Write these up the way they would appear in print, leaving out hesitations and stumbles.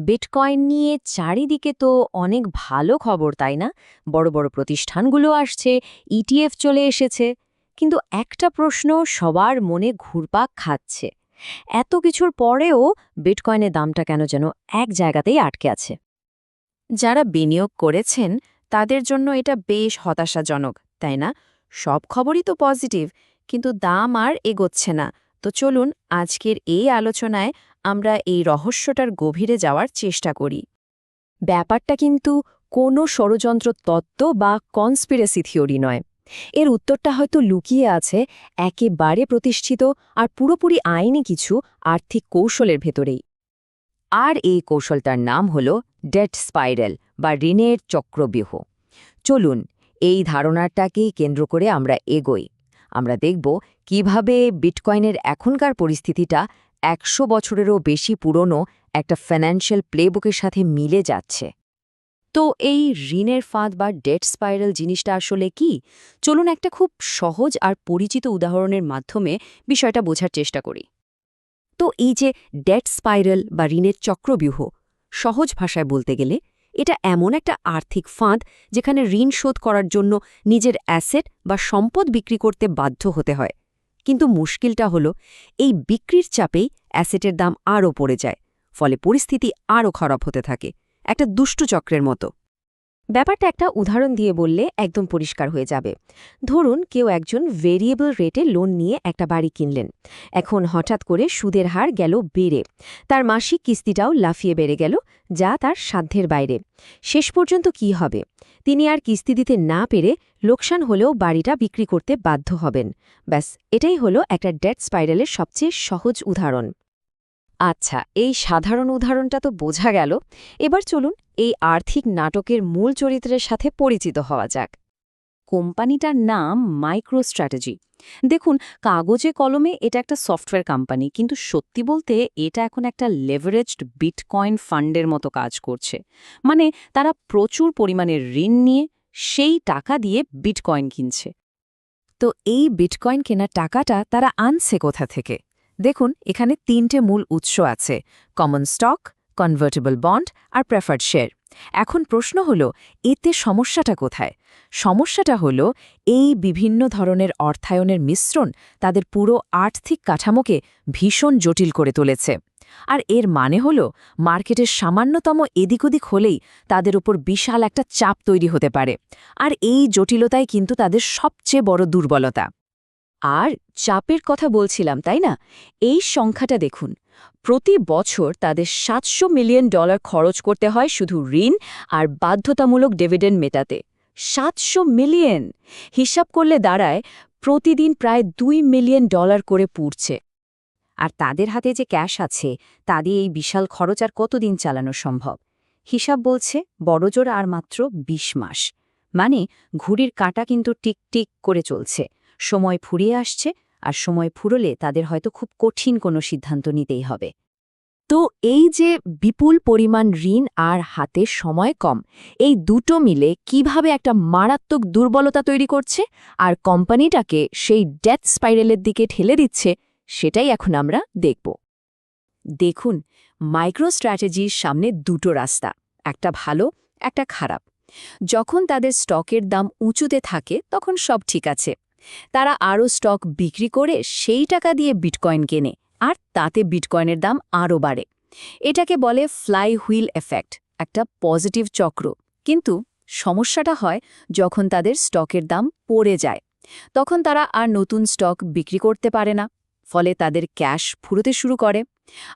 Bitcoin নিয়ে চারিদিকে তো অনেক ভালো খবর, তাই না? বড় বড় প্রতিষ্ঠানগুলো আসছে, ইটিএফ চলে এসেছে। কিন্তু একটা প্রশ্ন সবার মনে ঘুরপাক খাচ্ছে। এত কিছুর পরেও বিটকয়েনের দামটা কেন যেন এক জায়গাতেই আটকে আছে। যারা বিনিয়োগ করেছেন তাদের জন্য এটা বেশ হতাশাজনক, তাই না? সব খবরই তো পজিটিভ, কিন্তু দাম আর এগোচ্ছে না। তো চলুন আজকের এই আলোচনায় আমরা এই রহস্যটার গভীরে যাওয়ার চেষ্টা করি। ব্যাপারটা কিন্তু কোনো ষড়যন্ত্র তত্ত্ব বা কনস্পিরেসি থিওরি নয়। এর উত্তরটা হয়তো লুকিয়ে আছে একেবারে প্রতিষ্ঠিত আর পুরোপুরি আইনি কিছু আর্থিক কৌশলের ভেতরেই। আর এই কৌশলটার নাম হল ডেট স্পাইরাল বা ঋণের চক্রব্যূহ। চলুন এই ধারণাটাকেই কেন্দ্র করে আমরা এগোই। আমরা দেখব কিভাবে বিটকয়েনের এখনকার পরিস্থিতিটা ১০০ বছরেরও বেশি পুরনো একটা ফাইন্যান্সিয়াল প্লেবুকের সাথে মিলে যাচ্ছে। তো এই ঋণের ফাঁদ বা ডেট স্পাইরাল জিনিসটা আসলে কি? চলুন একটা খুব সহজ আর পরিচিত উদাহরণের মাধ্যমে বিষয়টা বোঝার চেষ্টা করি। তো এই যে ডেট স্পাইরাল বা ঋণের চক্রব্যূহ, সহজ ভাষায় বলতে গেলে এটা এমন একটা আর্থিক ফাঁদ যেখানে ঋণ শোধ করার জন্য নিজের অ্যাসেট বা সম্পদ বিক্রি করতে বাধ্য হতে হয়। কিন্তু মুশকিলটা হলো এই বিক্রির চাপেই অ্যাসেটের দাম আরও পড়ে যায়, ফলে পরিস্থিতি আরও খারাপ হতে থাকে, একটা দুষ্টু চক্রের মতো। ব্যাপারটা একটা উদাহরণ দিয়ে বললে একদম পরিষ্কার হয়ে যাবে। ধরুন কেউ একজন ভেরিয়েবল রেটে লোন নিয়ে একটা বাড়ি কিনলেন। এখন হঠাৎ করে সুদের হার গেল বেড়ে, তার মাসিক কিস্তিটাও লাফিয়ে বেড়ে গেল, যা তার সাধ্যের বাইরে। শেষ পর্যন্ত কি হবে? তিনি আর কিস্তি দিতে না পেরে লোকসান হলেও বাড়িটা বিক্রি করতে বাধ্য হবেন। ব্যাস, এটাই হলো একটা ডেট স্পাইরালের সবচেয়ে সহজ উদাহরণ। আচ্ছা, এই সাধারণ উদাহরণটা তো বোঝা গেল। এবার চলুন এই আর্থিক নাটকের মূল চরিত্রের সাথে পরিচিত হওয়া যাক। কোম্পানিটার নাম মাইক্রোস্ট্র্যাটেজি। দেখুন, কাগজে কলমে এটা একটা সফটওয়্যার কোম্পানি, কিন্তু সত্যি বলতে এটা এখন একটা লেভারেজড বিটকয়েন ফান্ডের মতো কাজ করছে। মানে তারা প্রচুর পরিমাণে ঋণ নিয়ে সেই টাকা দিয়ে বিটকয়েন কিনছে। তো এই বিটকয়েন কেনার টাকাটা তারা আনছে কোথা থেকে? দেখুন, এখানে ৩টে মূল উৎস আছে: কমন স্টক, কনভার্টেবল বন্ড আর প্রেফার্ড শেয়ার। এখন প্রশ্ন হলো, এতে সমস্যাটা কোথায়? সমস্যাটা হলো এই বিভিন্ন ধরনের অর্থায়নের মিশ্রণ তাদের পুরো আর্থিক কাঠামোকে ভীষণ জটিল করে তুলেছে। আর এর মানে হলো মার্কেটের সামান্যতম এদিক ওদিক হলেই তাদের উপর বিশাল একটা চাপ তৈরি হতে পারে। আর এই জটিলতাই কিন্তু তাদের সবচেয়ে বড় দুর্বলতা। আর চাপের কথা বলছিলাম, তাই না? এই সংখ্যাটা দেখুন, প্রতি বছর তাদের $৭০০ মিলিয়ন খরচ করতে হয় শুধু ঋণ আর বাধ্যতামূলক ডিভিডেন্ড মেটাতে। ৭০০ মিলিয়ন! হিসাব করলে দাঁড়ায় প্রতিদিন প্রায় $2 মিলিয়ন করে পুড়ছে। আর তাদের হাতে যে ক্যাশ আছে, তা দিয়ে এই বিশাল খরচ আর কতদিন চালানো সম্ভব? হিসাব বলছে বড়জোর আর মাত্র ২০ মাস। মানে ঘড়ির কাঁটা কিন্তু টিক টিক করে চলছে, সময় ফুরিয়ে আসছে, আর সময় ফুরলে তাদের হয়তো খুব কঠিন কোনো সিদ্ধান্ত নিতেই হবে। তো এই যে বিপুল পরিমাণ ঋণ আর হাতে সময় কম, এই দুটো মিলে কিভাবে একটা মারাত্মক দুর্বলতা তৈরি করছে আর কোম্পানিটাকে সেই ডেথ স্পাইরালের দিকে ঠেলে দিচ্ছে, সেটাই এখন আমরা দেখব। দেখুন, মাইক্রোস্ট্র্যাটেজির সামনে দুটো রাস্তা, একটা ভালো, একটা খারাপ। যখন তাদের স্টকের দাম উঁচুতে থাকে তখন সব ঠিক আছে, তারা আরও স্টক বিক্রি করে সেই টাকা দিয়ে বিটকয়েন কেনে, আর তাতে বিটকয়েনের দাম আরও বাড়ে। এটাকে বলে ফ্লাই হুইল এফেক্ট, একটা পজিটিভ চক্র। কিন্তু সমস্যাটা হয় যখন তাদের স্টকের দাম পড়ে যায়, তখন তারা আর নতুন স্টক বিক্রি করতে পারে না, ফলে তাদের ক্যাশ ফুরোতে শুরু করে।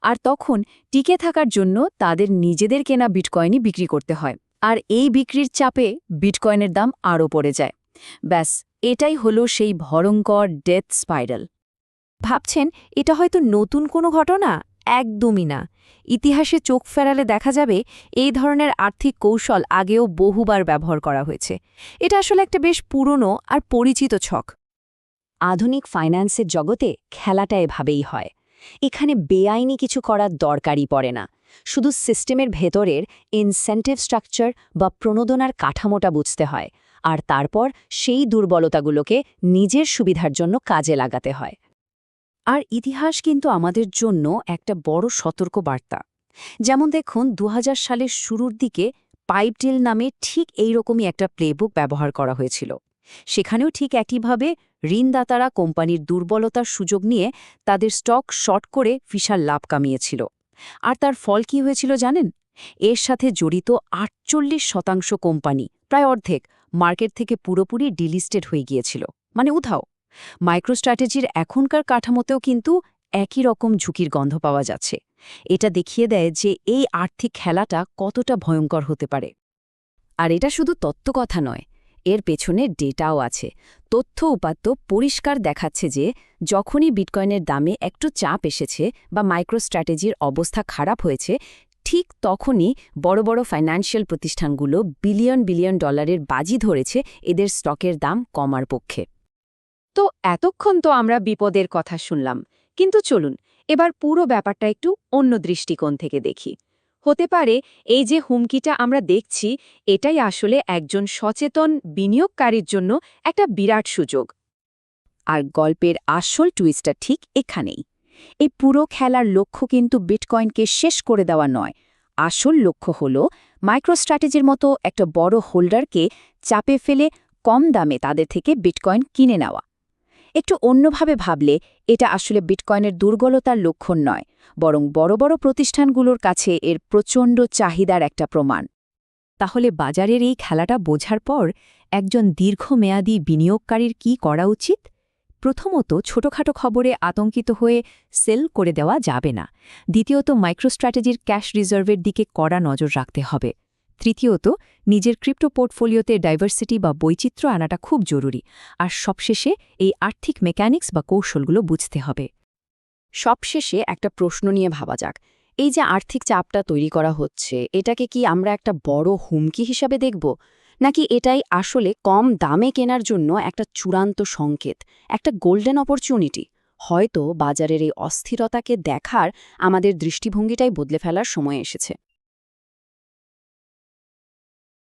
আর তখন টিকে থাকার জন্য তাদের নিজেদের কেনা বিটকয়েনই বিক্রি করতে হয়, আর এই বিক্রির চাপে বিটকয়েনের দাম আরও পড়ে যায়। ব্যাস, এটাই হলো সেই ভয়ঙ্কর ডেথ স্পাইরাল। ভাবছেন এটা হয়তো নতুন কোনো ঘটনা? একদমই না। ইতিহাসে চোখ ফেরালে দেখা যাবে এই ধরনের আর্থিক কৌশল আগেও বহুবার ব্যবহার করা হয়েছে। এটা আসলে একটা বেশ পুরনো আর পরিচিত ছক। আধুনিক ফাইন্যান্সের জগতে খেলাটা এভাবেই হয়। এখানে বেআইনি কিছু করার দরকারই পড়ে না, শুধু সিস্টেমের ভেতরের ইনসেন্টিভ স্ট্রাকচার বা প্রণোদনার কাঠামোটা বুঝতে হয়, আর তারপর সেই দুর্বলতাগুলোকে নিজের সুবিধার জন্য কাজে লাগাতে হয়। আর ইতিহাস কিন্তু আমাদের জন্য একটা বড় সতর্ক বার্তা। যেমন দেখুন ২০০০ সালের শুরুর দিকে পাইপ ডিল নামে ঠিক এইরকমই একটা প্লেবুক ব্যবহার করা হয়েছিল। সেখানেও ঠিক একইভাবে ঋণদাতারা কোম্পানির দুর্বলতার সুযোগ নিয়ে তাদের স্টক শর্ট করে বিশাল লাভ কামিয়েছিল। আর তার ফল কি হয়েছিল জানেন? এর সাথে জড়িত ৪৮% কোম্পানি, প্রায় অর্ধেক, মার্কেট থেকে পুরোপুরি ডিলিস্টেড হয়ে গিয়েছিল, মানে উধাও। মাইক্রোস্ট্র্যাটেজির এখনকার কাঠামোতেও কিন্তু একই রকম ঝুঁকির গন্ধ পাওয়া যাচ্ছে। এটা দেখিয়ে দেয় যে এই আর্থিক খেলাটা কতটা ভয়ঙ্কর হতে পারে। আর এটা শুধু তত্ত্বকথা নয়, এর পেছনে ডেটাও আছে। তথ্য উপাত্ত পরিষ্কার দেখাচ্ছে যে যখনই বিটকয়েনের দামে একটু চাপ এসেছে বা মাইক্রোস্ট্র্যাটেজির অবস্থা খারাপ হয়েছে, ঠিক তখনই বড় বড় ফাইন্যান্সিয়াল প্রতিষ্ঠানগুলো বিলিয়ন বিলিয়ন ডলারের বাজি ধরেছে এদের স্টকের দাম কমার পক্ষে। তো এতক্ষণ তো আমরা বিপদের কথা শুনলাম, কিন্তু চলুন এবার পুরো ব্যাপারটা একটু অন্য দৃষ্টিকোণ থেকে দেখি। হতে পারে এই যে হুমকিটা আমরা দেখছি, এটাই আসলে একজন সচেতন বিনিয়োগকারীর জন্য একটা বিরাট সুযোগ। আর গল্পের আসল টুইস্টটা ঠিক এখানেই। এই পুরো খেলার লক্ষ্য কিন্তু বিটকয়েনকে শেষ করে দেওয়া নয়। আসল লক্ষ্য হল মাইক্রোস্ট্র্যাটেজির মতো একটা বড় হোল্ডারকে চাপে ফেলে কম দামে তাদের থেকে বিটকয়েন কিনে নেওয়া। একটু অন্যভাবে ভাবলে এটা আসলে বিটকয়েনের দুর্বলতার লক্ষণ নয়, বরং বড় বড় প্রতিষ্ঠানগুলোর কাছে এর প্রচণ্ড চাহিদার একটা প্রমাণ। তাহলে বাজারের এই খেলাটা বোঝার পর একজন দীর্ঘমেয়াদী বিনিয়োগকারীর কি করা উচিত? প্রথমত, ছোটখাটো খবরে আতঙ্কিত হয়ে সেল করে দেওয়া যাবে না। দ্বিতীয়ত, মাইক্রোস্ট্র্যাটেজির ক্যাশ রিজার্ভের দিকে কড়া নজর রাখতে হবে। তৃতীয়ত, নিজের ক্রিপ্টো পোর্টফোলিওতে ডাইভার্সিটি বা বৈচিত্র্য আনাটা খুব জরুরি। আর সবশেষে এই আর্থিক মেকানিক্স বা কৌশলগুলো বুঝতে হবে। সবশেষে একটা প্রশ্ন নিয়ে ভাবা যাক। এই যে আর্থিক চাপটা তৈরি করা হচ্ছে, এটাকে কি আমরা একটা বড় হুমকি হিসাবে দেখব, নাকি এটাই আসলে কম দামে কেনার জন্য একটা চূড়ান্ত সংকেত, একটা গোল্ডেন অপরচুনিটি? হয়তো বাজারের এই অস্থিরতাকে দেখার আমাদের দৃষ্টিভঙ্গিটাই বদলে ফেলার সময় এসেছে।